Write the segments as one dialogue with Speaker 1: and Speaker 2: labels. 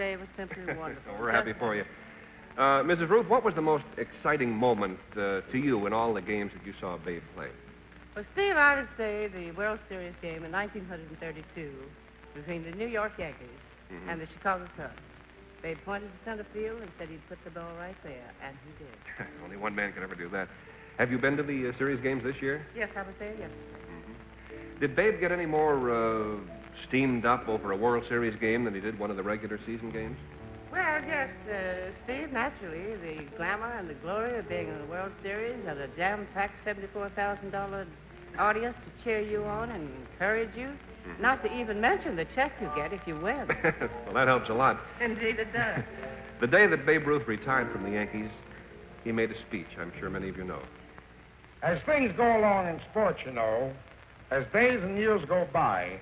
Speaker 1: Day was simply wonderful.
Speaker 2: We're happy for you. Mrs. Ruth, what was the most exciting moment to you in all the games that you saw Babe play?
Speaker 1: Well, Steve, I would say the World Series game in 1932 between the New York Yankees and the Chicago Cubs. Babe pointed to center field and said he'd put the ball right there, and he did.
Speaker 2: Only one man could ever do that. Have you been to the series games this year?
Speaker 1: Yes, I was there yesterday.
Speaker 2: Did Babe get any more steamed up over a World Series game than he did one of the regular season games?
Speaker 1: Well, yes, Steve, naturally, the glamour and the glory of being in the World Series and a jam-packed $74,000 audience to cheer you on and encourage you, not to even mention the check you get if you win.
Speaker 2: Well, that helps a lot.
Speaker 1: Indeed it does.
Speaker 2: The day that Babe Ruth retired from the Yankees, he made a speech, I'm sure many of you know.
Speaker 3: As things go along in sports, you know, as days and years go by,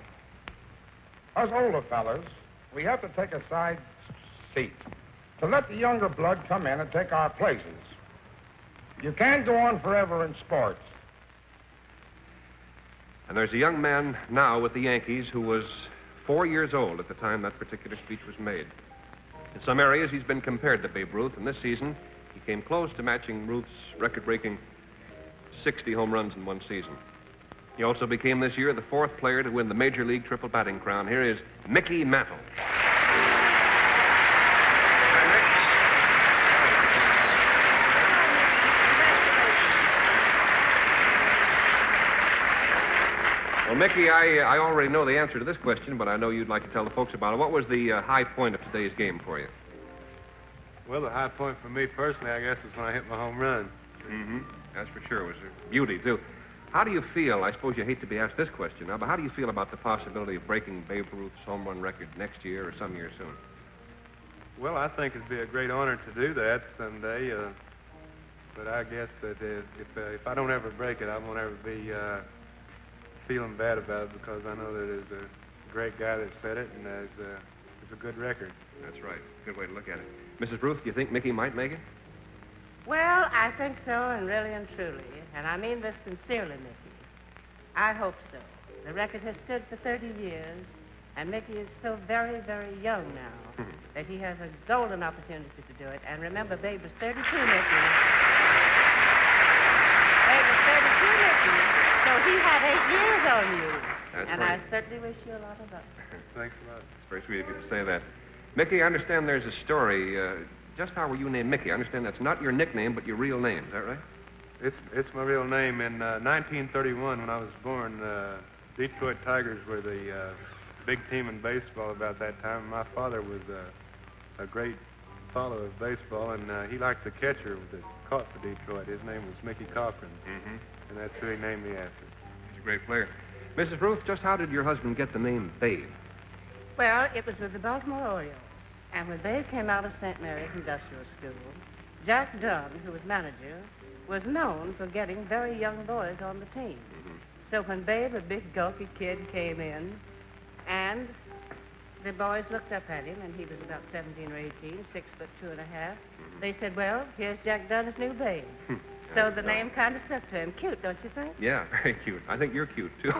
Speaker 3: us older fellas, we have to take a side seat to let the younger blood come in and take our places. You can't go on forever in sports.
Speaker 2: And there's a young man now with the Yankees who was 4 years old at the time that particular speech was made. In some areas, he's been compared to Babe Ruth, and this season, he came close to matching Ruth's record-breaking 60 home runs in one season. He also became this year the fourth player to win the Major League triple batting crown. Here is Mickey Mantle. Well, Mickey, I already know the answer to this question, but I know you'd like to tell the folks about it. What was the high point of today's game for you?
Speaker 4: Well, the high point for me personally, I guess, is when I hit my home run.
Speaker 2: That's for sure. It was a beauty, too. How do you feel? I suppose you hate to be asked this question now, but how do you feel about the possibility of breaking Babe Ruth's home run record next year or some year soon?
Speaker 4: Well, I think it'd be a great honor to do that someday. But I guess that if I don't ever break it, I won't ever be feeling bad about it, because I know that there's a great guy that said it, and it's a good record.
Speaker 2: That's right. Good way to look at it. Mrs. Ruth, do you think Mickey might make it?
Speaker 1: Well, I think so, and really and truly. And I mean this sincerely, Mickey. I hope so. The record has stood for 30 years, and Mickey is so very, very young now that he has a golden opportunity to do it. And remember, Babe was 32, Mickey. Babe was 32, Mickey. So he had 8 years on you.
Speaker 2: That's
Speaker 1: and
Speaker 2: right.
Speaker 1: I certainly wish you a lot of luck.
Speaker 4: Thanks a lot.
Speaker 2: It's very sweet of you to say that. Mickey, I understand there's a story. Just how were you named Mickey? I understand that's not your nickname, but your real name. Is that right?
Speaker 4: It's my real name. In 1931, when I was born, Detroit Tigers were the big team in baseball about that time. My father was a great follower of baseball, and he liked the catcher that caught for Detroit. His name was Mickey Cochran, and that's who he named me after.
Speaker 2: He's a great player. Mrs. Ruth, just how did your husband get the name Babe?
Speaker 1: Well, it was with the Baltimore Orioles. And when Babe came out of St. Mary's Industrial School, Jack Dunn, who was manager, was known for getting very young boys on the team. So when Babe, a big, gawky kid, came in, and the boys looked up at him, and he was about 17 or 18, 6'2½", they said, well, here's Jack Dunn's new Babe. So the name kind of stuck to him. Cute, don't you think?
Speaker 2: Yeah, very cute. I think you're cute, too.